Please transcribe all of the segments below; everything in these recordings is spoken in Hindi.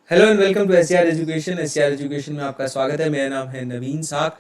Hello and welcome to SCR education. SCR education में आपका स्वागत है। मेरा नाम है नवीन साख।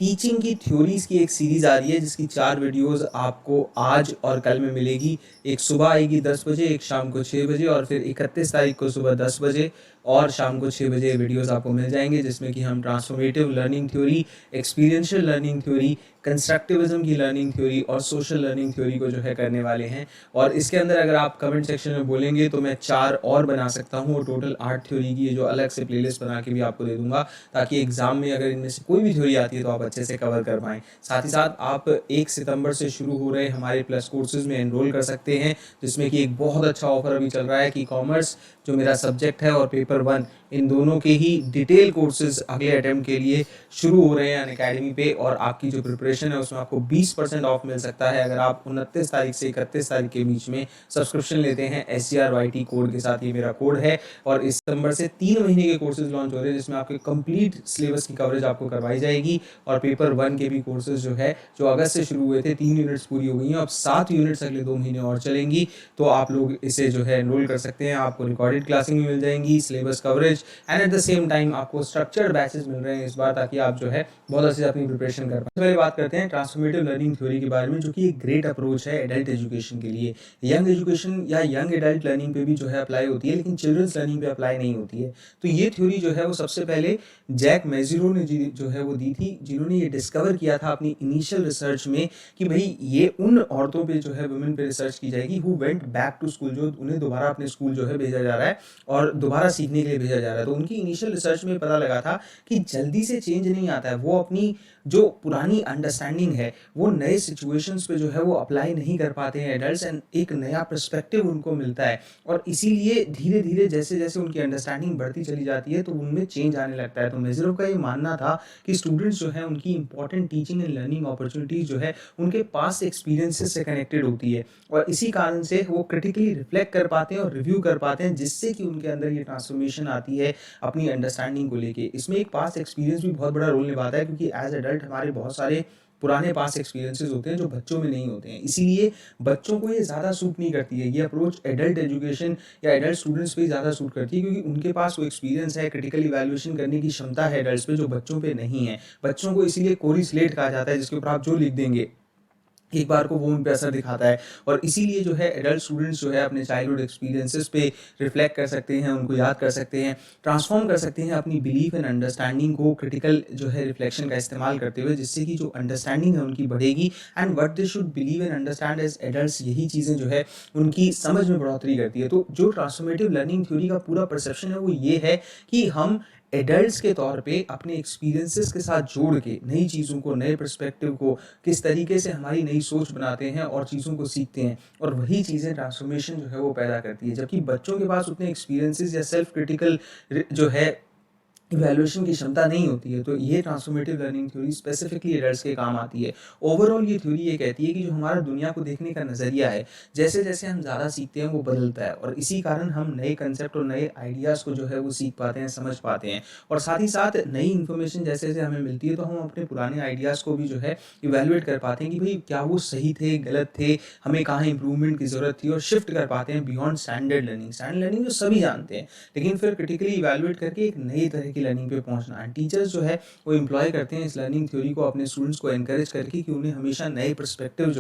टीचिंग की थ्योरीज की एक सीरीज़ आ रही है जिसकी 4 वीडियोस आपको आज और कल में मिलेगी। एक सुबह आएगी 10 बजे, एक शाम को 6 बजे और फिर 31 तारीख को सुबह 10 बजे और शाम को 6 बजे वीडियोस आपको मिल जाएंगे, जिसमें कि हम transformative learning theory, experiential learning theory, constructivism की लर्निंग थ्योरी और सोशल लर्निंग थ्योरी को जो है करने वाले हैं। और इसके अंदर अगर आप कमेंट सेक्शन में बोलेंगे तो मैं 4 और बना सकता हूँ और टोटल 8 थ्योरी की जो अलग से प्लेलिस्ट बना के भी आपको दे दूंगा, ताकि एग्जाम में अगर इनमें से कोई भी थ्योरी आती है तो आप अच्छे से कवर कर पाएँ। साथ ही साथ आप 1 सितंबर से शुरू हो रहे हमारे प्लस कोर्सेज में एनरोल कर सकते हैं, जिसमें कि एक बहुत अच्छा ऑफर अभी चल रहा है कि कॉमर्स जो मेरा सब्जेक्ट है और पेपर 1, इन दोनों के ही डिटेल कोर्सेज अगले अटेम्प्ट के लिए शुरू हो रहे हैं अनअकैडमी पे। और आपकी जो प्रिपरेशन है उसमें आपको 20% ऑफ मिल सकता है अगर आप 29 तारीख से 31 तारीख के बीच में सब्सक्रिप्शन लेते हैं SCRYT कोड के साथ। ये मेरा कोड है। और इस सितंबर से 3 महीने के कोर्सेज लॉन्च हो रहे हैं जिसमें आपके कंप्लीट सिलेबस की कवरेज आपको करवाई जाएगी। और पेपर 1 के भी कोर्सेज जो अगस्त से शुरू हुए थे, 3 यूनिट्स पूरी हो गई हैं, अब 7 यूनिट्स अगले 2 महीने और चलेंगी। तो आप लोग इसे एनरोल कर सकते हैं। आपको रिकॉर्डेड क्लासिंग मिल जाएंगी, syllabus coverage and at the same time आपको स्ट्रक्चर्ड बैचेस मिल रहे हैं इस बार, ताकि आप बहुत अच्छे से अपनी प्रिपरेशन कर पाए। पहले बात करते हैं ट्रांसफॉर्मेटिव लर्निंग थ्योरी के बारे में, जो कि एक ग्रेट अप्रोच है एडल्ट एजुकेशन के लिए। यंग एजुकेशन या यंग एडल्ट लर्निंग पे भी अप्लाई होती है, लेकिन चिल्ड्रंस लर्निंग पे अप्लाई नहीं होती है। तो ये थ्योरी वो सबसे पहले जैक मेजिरो ने वो दी थी, जिन्होंने ये डिस्कवर किया था अपनी इनिशियल रिसर्च में कि भाई ये उन औरतों पे वुमेन पे रिसर्च की जाएगी who went back to school, जो उन्हें दोबारा अपने स्कूल भेजा जा रहा है और दोबारा सीखने के लिए भेजा जा रहा है। तो उनकी इनिशियल रिसर्च में पता लगा था कि जल्दी से चेंज नहीं आता है। वो अपनी जो पुरानी अंडरस्टैंडिंग है वो नए सिचुएशंस पे वो अप्लाई नहीं कर पाते हैं एडल्ट्स, एंड एक नया पर्सपेक्टिव उनको मिलता है। और इसीलिए धीरे धीरे जैसे जैसे उनकी अंडरस्टैंडिंग बढ़ती चली जाती है तो उनमें चेंज आने लगता है। तो मेजरोव का ये मानना था कि स्टूडेंट्स उनकी important teaching and learning opportunities उनके पास एक्सपीरियंसेस से कनेक्टेड होती है, और इसी कारण से वो क्रिटिकली रिफ्लेक्ट कर पाते हैं और रिव्यू कर पाते हैं, जिससे कि उनके अंदर ये ट्रांसफॉर्मेशन आती है अपनी अंडरस्टैंडिंग को लेके। इसमें एक पास्ट एक्सपीरियंस भी बहुत बड़ा रोल निभाता है, क्योंकि एज एडल्ट हमारे बहुत सारे पुराने पास्ट एक्सपीरियंसेस होते हैं जो बच्चों में नहीं होते हैं। इसीलिए बच्चों को ये ज़्यादा सूट नहीं करती है ये अप्रोच एडल्ट एजुकेशन या एडल्ट स्टूडेंट्स पे ज़्यादा सूट करती है, क्योंकि उनके पास वो एक्सपीरियंस है, क्रिटिकल इवैल्यूएशन करने की क्षमता है एडल्ट्स पे, जो बच्चों पे नहीं है। बच्चों को इसीलिए कोरी स्लेट कहा जाता है, जिसके ऊपर आप जो लिख देंगे एक बार को वो उन पे असर दिखाता है। और इसीलिए एडल्ट स्टूडेंट्स अपने चाइल्डहुड एक्सपीरियंसेस पे रिफ्लेक्ट कर सकते हैं, उनको याद कर सकते हैं, ट्रांसफॉर्म कर सकते हैं अपनी बिलीफ एंड अंडरस्टैंडिंग को क्रिटिकल रिफ्लेक्शन का इस्तेमाल करते हुए, जिससे कि जो अंडरस्टैंडिंग है उनकी बढ़ेगी। And what they should believe and understand as adults, यही चीज़ें उनकी समझ में बढ़ोतरी करती है। तो जो ट्रांसफॉर्मेटिव लर्निंग थ्योरी का पूरा परसेप्शन है वो ये है कि हम एडल्ट्स के तौर पे अपने एक्सपीरियंसेस के साथ जोड़ के नई चीज़ों को, नए पर्सपेक्टिव को किस तरीके से हमारी नई सोच बनाते हैं और चीज़ों को सीखते हैं, और वही चीज़ें ट्रांसफॉर्मेशन वो पैदा करती है। जबकि बच्चों के पास उतने एक्सपीरियंसेस या सेल्फ क्रिटिकल इवैल्यूएशन की क्षमता नहीं होती है। तो ये transformative learning theory specifically adults के काम आती है। ओवरऑल ये थ्योरी ये कहती है कि जो हमारा दुनिया को देखने का नज़रिया है, जैसे जैसे हम ज़्यादा सीखते हैं वो बदलता है, और इसी कारण हम नए कंसेप्ट और नए आइडियाज़ को वो सीख पाते हैं, समझ पाते हैं। और साथ ही साथ नई इन्फॉर्मेशन जैसे जैसे हमें मिलती है तो हम अपने पुराने आइडियाज़ को भी इवेल्युएट कर पाते हैं कि भाई क्या वो सही थे, गलत थे, हमें कहाँ इंप्रूवमेंट की ज़रूरत थी, और शिफ्ट कर पाते हैं beyond standard learning. Standard learning जो सभी जानते हैं, लेकिन फिर क्रिटिकली इवेल्युएट करके एक नई तरह की लर्निंग पे पहुंचना है। टीचर्स वो एम्प्लॉय करते हैं इस लर्निंग थ्योरी को अपने स्टूडेंट्स को एनकरेज करके कि उन्हें हमेशा नए पर्सपेक्टिव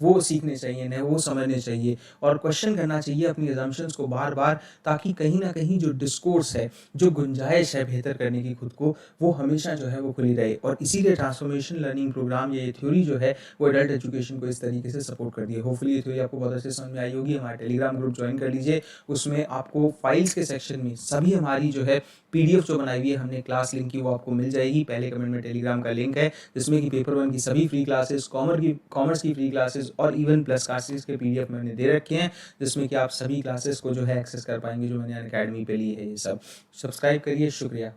वो सीखने चाहिए, नए वो समझने चाहिए, और क्वेश्चन करना चाहिए अपनी अजम्पशंस को बार बार, ताकि कहीं ना कहीं जो डिस्कोर्स है, जो गुंजाइश है बेहतर करने की खुद को, वो हमेशा वो खुली रहे। और इसीलिए ट्रांसफॉर्मेशन लर्निंग प्रोग्राम, ये थ्योरी वो एडल्ट एजुकेशन को इस तरीके से सपोर्ट करती है। होपफुली ये थ्योरी आपको बहुत अच्छे समझ में आई होगी। हमारे टेलीग्राम ग्रुप ज्वाइन कर लीजिए, उसमें आपको फाइल्स के सेक्शन में सभी हमारी PDF जो बनाई हुई है हमने क्लास लिंक की, वो आपको मिल जाएगी। पहले कमेंट में टेलीग्राम का लिंक है, जिसमें कि पेपर 1 की सभी फ्री क्लासेस, कॉमर्स की फ्री क्लासेस और इवन प्लस क्लासेस के PDF मैंने दे रखे हैं, जिसमें कि आप सभी क्लासेस को एक्सेस कर पाएंगे जो मैंने अनअकैडमी पे ली है। ये सब सब्सक्राइब करिए। शुक्रिया।